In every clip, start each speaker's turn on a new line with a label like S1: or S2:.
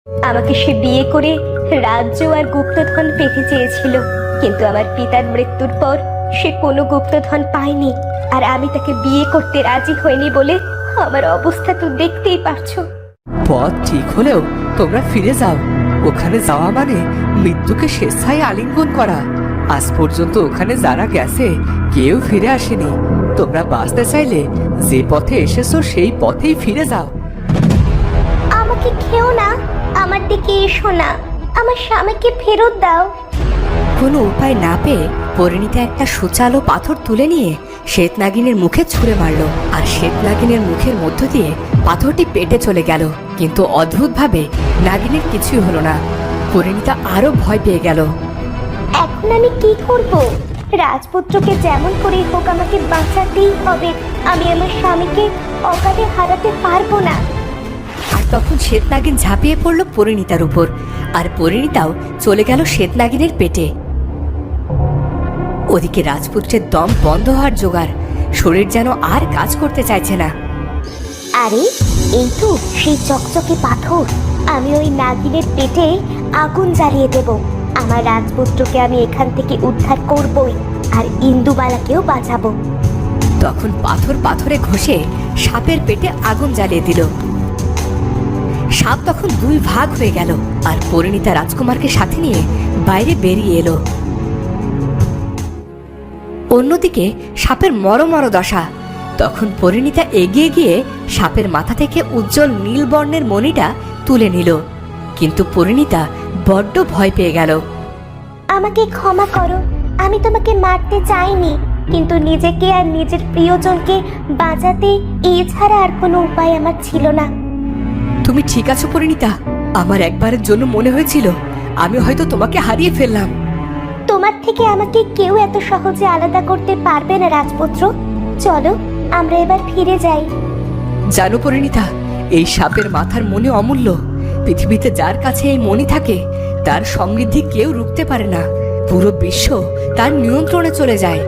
S1: আমাকে সে বিয়ে করে রাজ্য আর গুপ্তধন পেতে চেয়েছিল, কিন্তু আমার পিতার মৃত্যুর পর সে কোনো গুপ্তধন পায়নি। আর আমি তাকে বিয়ে করতে রাজি হইনি বলে আমার অবস্থা তো দেখতেই পারছো।
S2: পথ ঠিক হলেও তোমরা ফিরে যাও। ওখানে যাওয়া মানে মৃত্যুকে স্বেচ্ছায় আলিঙ্গন করা। আজ পর্যন্ত ওখানে যারা গেছে কেউ ফিরে আসেনি। তোমরা বাঁচতে চাইলে যে পথে এসেছো সেই পথেই ফিরে যাও।
S1: আমাকে খেও না, আমার দিকে এসো না, আমার স্বামীকে ফেরত দাও।
S3: কোনো উপায় না পেয়ে পরিণীতা একটা সুচালো পাথর তুলে নিয়ে শ্বেতনাগিনের মুখে ছুঁড়ে মারল। আর শ্বেতনাগিনের মুখের মধ্য দিয়ে পাথরটি পেটে চলে গেল। কিন্তু অদ্ভুতভাবে নাগিনের কিছুই হলো না। পরিণীতা আরো ভয় পেয়ে গেল।
S1: এখন আমি কি করব? রাজপুত্রকে যেমন করে হোক আমাকে বাঁচাতেই হবে। আমি আমার স্বামীকে অকালে হারাতে পারবো না।
S3: আর তখন শ্বেতনাগিন ঝাঁপিয়ে পড়ল পরিণীতার উপর, আর পরিণীতাও চলে গেল শ্বেতনাগিনের পেটে। ওদিকে রাজপুত্রের দম বন্ধ হওয়ার জোগাড়, শরীর যেন আর কাজ করতে চাইছে না।
S1: আরে এই তো সেই চকচকে পাথর। আমি ওই নাগিনের পেটে আগুন জ্বালিয়ে দেব। আমার রাজপুত্রকে আমি এখান থেকে উদ্ধার করবই, আর ইন্দুবালাকেও বাঁচাবো।
S3: তখন পাথর পাথরে ঘষে সাপের পেটে আগুন জ্বালিয়ে দিল। সাপ তখন দুই ভাগ হয়ে গেল, আর পরিণীতা রাজকুমারকে সাথে নিয়ে বাইরে বেরিয়ে এলো। অন্যদিকে সাপের মরমর দশা। তখন পরিণীতা এগিয়ে গিয়ে সাপের মাথা থেকে উজ্জ্বল নীল বর্ণের মণিটা তুলে নিল। কিন্তু পরিণীতা বড্ড ভয় পেয়ে গেল।
S1: আমাকে ক্ষমা করো, আমি তোমাকে মারতে চাইনি, কিন্তু নিজেকে আর নিজের প্রিয়জনকে বাঁচাতে এছাড়া আর কোনো উপায় আমার ছিল না।
S3: তুমি ঠিক আছো পরিণীতা? আমার একবারের জন্য মনে হয়েছিল আমি হয়তো তোমাকে হারিয়ে ফেললাম।
S1: তোমার থেকে আমাকে কেউ এত সহজে আলাদা করতে পারবে না রাজপুত্র। চলো আমরা এবার ফিরে যাই।
S3: জানো পরিণীতা, এই সাপের মাথার মণি অমূল্য। পৃথিবীতে যার কাছে এই মণি থাকে তার সমৃদ্ধি কেউ রুখতে পারে না। পুরো বিশ্ব তার নিয়ন্ত্রণে চলে যায়।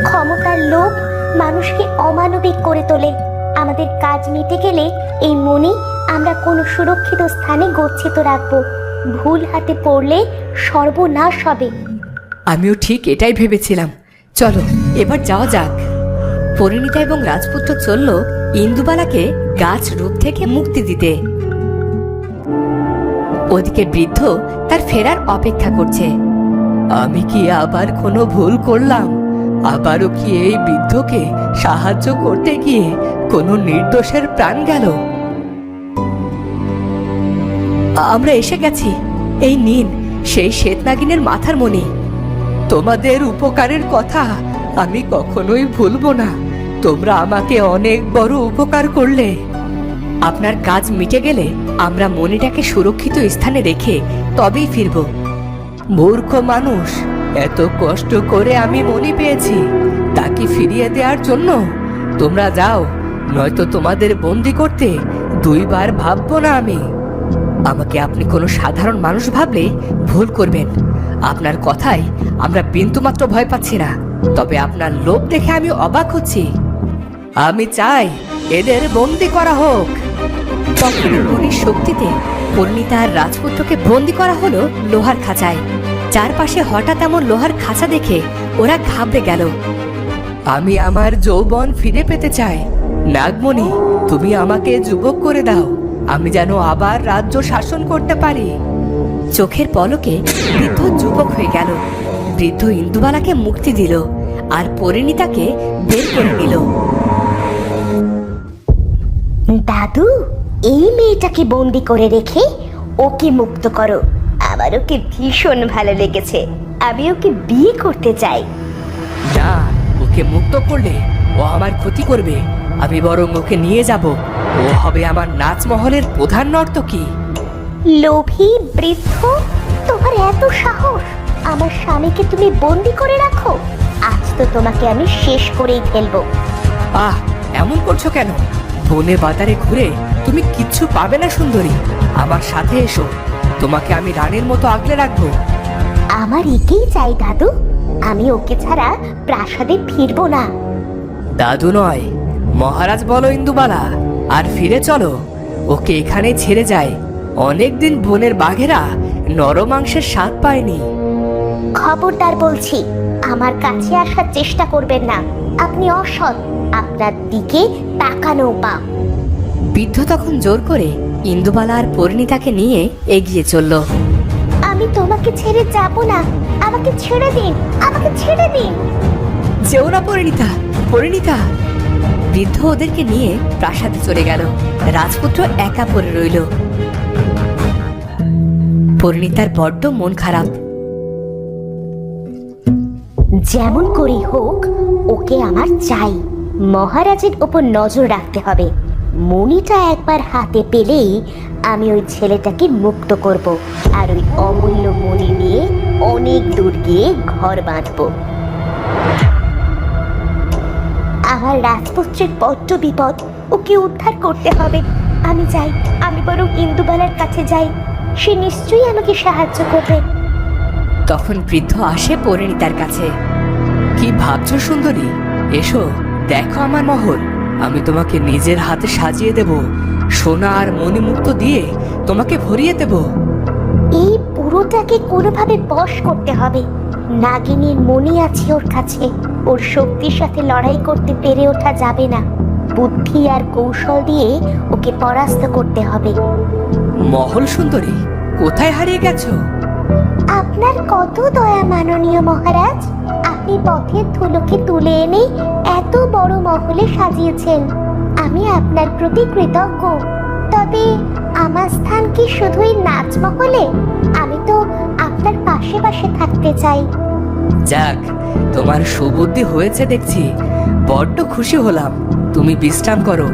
S1: ক্ষমতার লোভ মানুষকে অমানবিক করে তোলে। আমাদের কাজ মিটে গেলে এই মণি আমরা কোনো সুরক্ষিত স্থানে গচ্ছিত রাখবো। ভুল হাতে পড়লে সর্বনাশ হবে।
S3: আমিও ঠিক এটাই ভেবেছিলাম। চলো এবার যাওয়া যাক। পরিণীতা এবং রাজপুত্র চলল ইন্দুবালাকে গাছ রূপ থেকে মুক্তি দিতে। ওদিকে বৃদ্ধ তার ফেরার অপেক্ষা করছে।
S2: আমি কি আবার কোনো ভুল করলাম? আবারও কি এই বৃদ্ধকে সাহায্য করতে গিয়ে কোনো নির্দোষের প্রাণ গেল?
S3: আমরা এসে গেছি। এই নিন সেই শ্বেতনাগিনের মাথার মণি।
S2: তোমাদের উপকারের কথা আমি কখনোই ভুলবো না। তোমরা আমাকে অনেক বড় উপকার করলে।
S3: আপনার কাজ মিটে গেলে আমরা মণিটাকে সুরক্ষিত স্থানে রেখে তবেই ফিরব।
S2: মূর্খ মানুষ, এত কষ্ট করে আমি মনি পেয়েছি, তাকে ফিরিয়ে দেওয়ার জন্য? তোমরা যাও, নয়তো তোমাদের বন্দি করতে দুইবার ভাববো না আমি।
S3: আমাকে আপনি কোনো সাধারণ মানুষ ভাবলে ভুল করবেন। আপনার কথায় আমরা বিন্দুমাত্র ভয় পাচ্ছি না, তবে আপনার লোভ দেখে আমি অবাক হচ্ছি।
S2: আমি চাই এদের বন্দি করা হোক।
S3: তখন মনির শক্তিতে পরিণীতা আর রাজপুত্রকে বন্দি করা হলো লোহার খাঁচায়। চারপাশে হঠাৎ এমন লোহার খাঁচা দেখে ওরা ঘাবড়ে গেল।
S2: আমি আমার যৌবন ফিরে পেতে চাই। নাগমণি, তুমি আমাকে যুবক করে দাও, আমি যেন আবার রাজ্য শাসন করতে পারি।
S3: চোখের পলকে বৃদ্ধ যুবক হয়ে গেল। বৃদ্ধ ইন্দুবালাকে মুক্তি দিল আর পরিণীতাকে বের করে নিল।
S1: দাদু, এই মেয়েটাকে বন্দি করে রেখে ওকে মুক্ত করো। আমার ওকে ভীষণ ভালো লেগেছে, আমি ওকে বিয়ে করতে চাই।
S2: না, ওকে মুক্ত করলে ও আমার ক্ষতি করবে। আমি বরং ওকে নিয়ে যাব। ও হবে আমার নাচমহলের প্রধান নর্তকী।
S1: লোভী বৃদ্ধ, তোমার এত সাহস! আমার স্বামীকে তুমি বন্দি করে রাখো। আজ তো তোমাকে আমি শেষ করেই ফেলবো।
S2: আহ, এমন করছো কেন? বনে বাজারে ঘুরে তুমি কিচ্ছু পাবে না সুন্দরী। আমার সাথে এসো, তোমাকে আমি রানীর মতো আগলে রাখবো।
S1: আমার একেই চাই দাদু, আমি ওকে ছাড়া প্রাসাদে ফিরবো না।
S2: দাদু নয়, মহারাজ বলো ইন্দুবালা, আর ফিরে চলো। ওকে এখানে ছেড়ে যায়। ও অনেকদিন বনের বাঘেরা নরম মাংসের স্বাদ পায়নি।
S1: খবরদার বলছি, আমার কাছে আসার চেষ্টা করবেন না। আপনি অসৎ, আপনার দিকে তাকানো পাপ।
S3: বৃদ্ধ তখন জোর করে ইন্দুবালা আর পরিণীতাকে নিয়ে এগিয়ে চলল।
S1: আমি তোমাকে ছেড়ে যাব না, আমাকে ছেড়ে দিন, আমাকে ছেড়ে দিন।
S3: যেও না পরিণীতা, পরিণীতা। বৃদ্ধ ওদেরকে নিয়ে প্রাসাদে চলে গেল। রাজপুত্র একা পড়ে রইল। পরিণীতার বড্ড মন খারাপ।
S1: যেমন করেই হোক ওকে আমার চাই। মহারাজের ওপর নজর রাখতে হবে। মণিটা একবার হাতে পেলেই আমি ওই ছেলেটাকে মুক্ত করব, আর ওই অমূল্য মণি নিয়ে অনেক দূর গিয়ে ঘর বাঁধব। আমার রাজপুত্রের বড্ড বিপদ, ওকে উদ্ধার করতে হবে। আমি যাই, আমি বরং ইন্দুবালার কাছে যাই, সে নিশ্চয়ই আমাকে সাহায্য করবে।
S3: তখন বৃদ্ধ আসে পরিণীতার কাছে।
S2: কি ভাবছো সুন্দরী? এসো, দেখো আমার মহল। আমি তোমাকে নিজের হাতে সাজিয়ে দেব, সোনা আর মণিমুক্ত দিয়ে তোমাকে ভরিয়ে দেব।
S1: এই পুরোটাকে কোনোভাবে বশ করতে হবে। নাগিনীর মণি আছে ওর কাছে, ওর শক্তির সাথে লড়াই করতে পেরে ওঠা যাবে না। বুদ্ধি আর কৌশল দিয়ে ওকে পরাস্ত করতে হবে।
S2: মহল সুন্দরী, কোথায় হারিয়ে গেছো?
S1: আপনার কত দয়া মাননীয় মহারাজ, আপনি পথের ধুলোকে তুলে এনে এত বড় মহলে সাজিয়েছেন। আমি আপনার প্রতি কৃতজ্ঞ। তবে আমার স্থান কি শুধুই নাচমহলে? আমি তো আপনার পাশে পাশে থাকতে চাই।
S2: যাক, তোমার সুবুদ্ধি হয়েছে দেখছি। বড্ড খুশি হলাম। তুমি বিশ্রাম করো,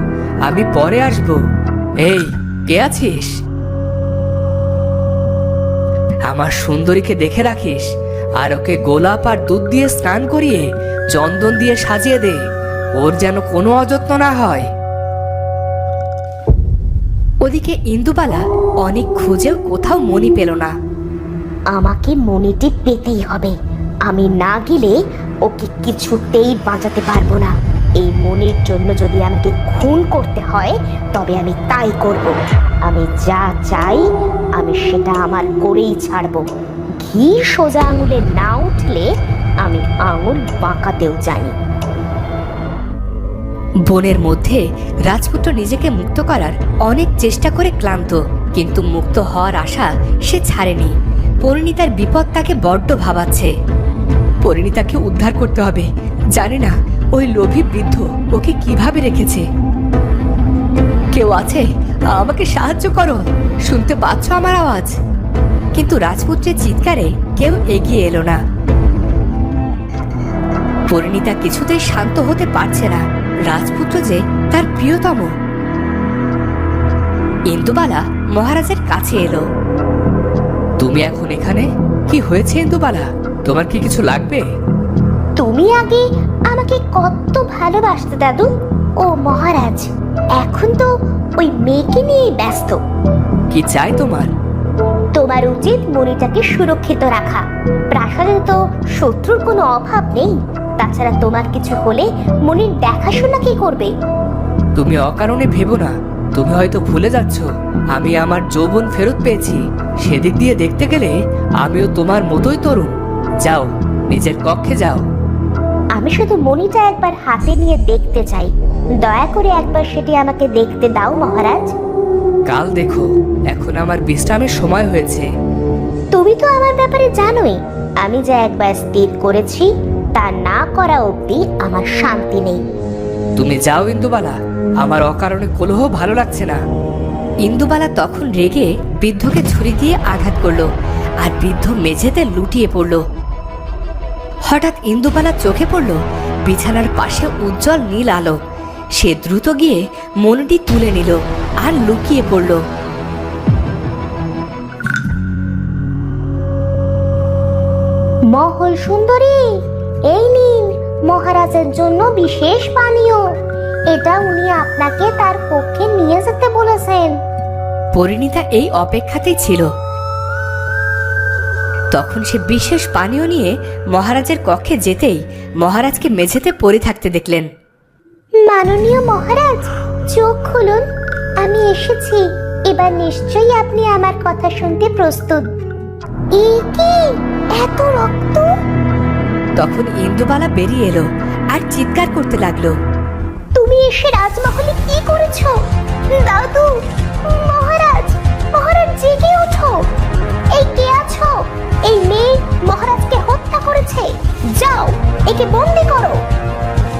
S2: আমি পরে আসব। এই, কে আছিস? আমার সুন্দরীকে দেখে রাখিস, আর ওকে গোলাপ আর দুধ দিয়ে স্নান করিয়ে চন্দন দিয়ে সাজিয়ে দে। ওর যেন কোনো অযত্ন না হয়।
S3: ওদিকে ইন্দুবালা অনেক খুঁজেও কোথাও মণি পেল না।
S1: আমাকে মণিটি পেতেই হবে। আমি না গেলে ওকে কিছুতেই বাঁচাতে পারবো না। এই মণির জন্য যদি আমাকে খুন করতে হয় তবে আমি তাই করব। আমি যা চাই আমি সেটা আমার করেই ছাড়বো। ঘি সোজা আঙুলে না উঠলে আমি আঙুল বাঁকাতেও জানি।
S3: বনের মধ্যে রাজপুত্র নিজেকে মুক্ত করার অনেক চেষ্টা করে ক্লান্ত, কিন্তু মুক্ত হওয়ার আশা সে ছাড়েনি। পরিণীতার বিপদ তাকে বড্ড ভাবাচ্ছে। পরিণীতাকে উদ্ধার করতে হবে। জানে না ওই লোভী বৃদ্ধ ওকে কিভাবে রেখেছে। কেউ আছে? আমাকে সাহায্য করো। শুনতে পাচ্ছ আমার আওয়াজ? কিন্তু রাজপুত্রের চিৎকারে কেউ এগিয়ে এলো না। পরিণীতা কিছুতেই শান্ত হতে পারছে না। রাজপুত্র যে তার প্রিয়তম। ইন্দুবালা মহারাজের কাছে এলো।
S2: তুমি এখন এখানে? কি হয়েছে ইন্দুবালা? তোমার কি কিছু লাগবে?
S1: তুমি আগে আমাকে কত ভালোবাসতে দাদু। ও মহারাজ, এখন তো ওই মেয়েকে নিয়েই ব্যস্ত।
S2: কি চাই তোমার?
S1: তোমার উচিত মণিটাকে সুরক্ষিত রাখা। প্রাসাদে তো শত্রুর কোনো অভাব নেই। তাছাড়া তোমার কিছু হলে মণির দেখাশোনা কি করবে?
S2: তুমি অকারণে ভেবো না। তুমি হয়তো ভুলে যাচ্ছ আমি আমার যৌবন ফেরত পেয়েছি। সেদিক দিয়ে দেখতে গেলে আমিও তোমার মতোই তরুণ। যাও, নিজের কক্ষে যাও।
S1: আমি শুধু মণিটা একবার হাতে নিয়ে দেখতে চাই। দয়া করে একবার সেটি আমাকে দেখতে দাও মহারাজ।
S2: কাল দেখো, এখন আমার বিশ্রামের সময় হয়েছে।
S1: তুমি তো আমার ব্যাপারে জানোই। আমি যা একবার স্থির করেছি তা না করা অবধি আমার শান্তি নেই।
S2: তুমি যাও ইন্দুবালা, আমার অকারণে কলহ ভালো লাগছে না।
S3: ইন্দুবালা তখন রেগে বৃদ্ধকে ছুরি দিয়ে আঘাত করলো, আর বৃদ্ধ মেঝেতে লুটিয়ে পড়ল। হঠাৎ ইন্দুবালার চোখে পড়ল বিছানার পাশে উজ্জ্বল নীল আলো। সে দ্রুত গিয়ে মণিটি তুলে নিল আর লুকিয়ে পড়ল।
S1: মহল সুন্দরী, এই নিন মহারাজের জন্য বিশেষ পানীয়। এটা উনি আপনাকে তার কক্ষে নিয়ে যেতে বলেছেন।
S3: পরিণীতা এই অপেক্ষাতেই ছিল। তখন সে বিশেষ পানীয় নিয়ে মহারাজের কক্ষে যেতেই মহারাজকে মেঝেতে পড়ে থাকতে দেখলেন।
S1: মাননীয় মহারাজ, চোখ খুলুন। আমি এসেছি, এবার নিশ্চয়ই আপনি আমার কথা শুনতে প্রস্তুত। এ কি এত রক্ত?
S3: তখন ইন্দুবালা বেরিয়ে এলো আর চিৎকার করতে লাগলো।
S1: তুমি এসে রাজমহলে কি করেছো? দাদু, মহারাজ, মহারাজ জেগে ওঠো। এই কে আছো? এই মেয়ে মহারাজকে হত্যা করেছে। যাও, একে বন্দি করো।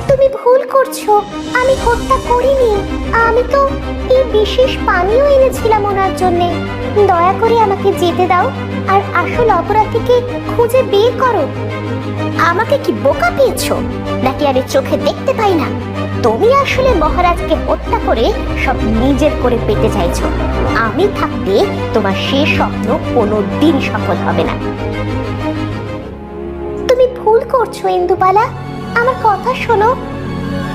S1: তুমি ভুল করছো, আমি হত্যা করিনি। আমি তো এই বিশেষ পানীয় এনেছিলাম ওনার জন্যে। দয়া করে আমাকে যেতে দাও আর আসল অপরাধীকে খুঁজে বের করো। আমাকে কি বোকা পেয়েছো নাকি আমি চোখে দেখতে পাই না? তুমি আসলে মহারাজকে হত্যা করে সব নিজের করে পেতে চাইছো। আমি থাকতে তোমার সেই স্বপ্ন কোনোদিন সফল হবে না। তুমি ভুল করছো ইন্দুবালা, আমার কথা শোনো।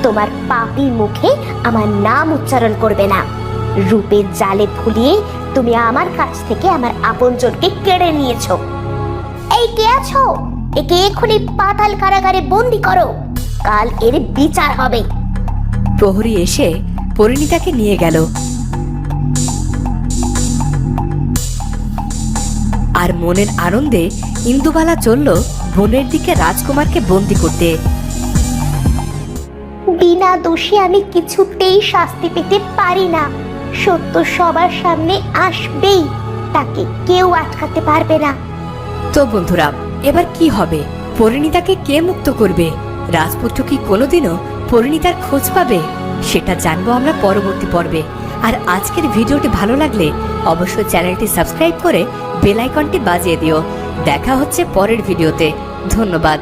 S1: তোমার পাপী মুখে আমার নাম উচ্চারণ করবে না। রূপের জালে ভুলিয়ে তুমি আমার কাছ থেকে আমার আপনজনকে কেড়ে নিয়েছো। এই কে আছো? একে এক্ষুনি পাতাল কারাগারে বন্দি করো। কাল এর বিচার হবে।
S3: প্রহরী এসে পরিণীতাকে নিয়ে গেল। আর মনের আনন্দে ইন্দুবালা চলল বনের দিকে রাজকুমারকে বন্দি করতে।
S1: বিনা দোষে আমি কিছুতেই শাস্তি পেতে পারি না। সত্য সবার সামনে আসবেই, তাকে কেউ আটকাতে পারবে না।
S3: তো বন্ধুরা, এবার কি হবে? পরিণীতাকে কে মুক্ত করবে? রাজপুত্র কি কোনোদিনও পরিণীতার খোঁজ পাবে? সেটা জানবো আমরা পরবর্তী পর্বে। আর আজকের ভিডিওটি ভালো লাগলে অবশ্যই চ্যানেলটি সাবস্ক্রাইব করে বেল আইকনটি বাজিয়ে দিও। দেখা হচ্ছে পরের ভিডিওতে। ধন্যবাদ।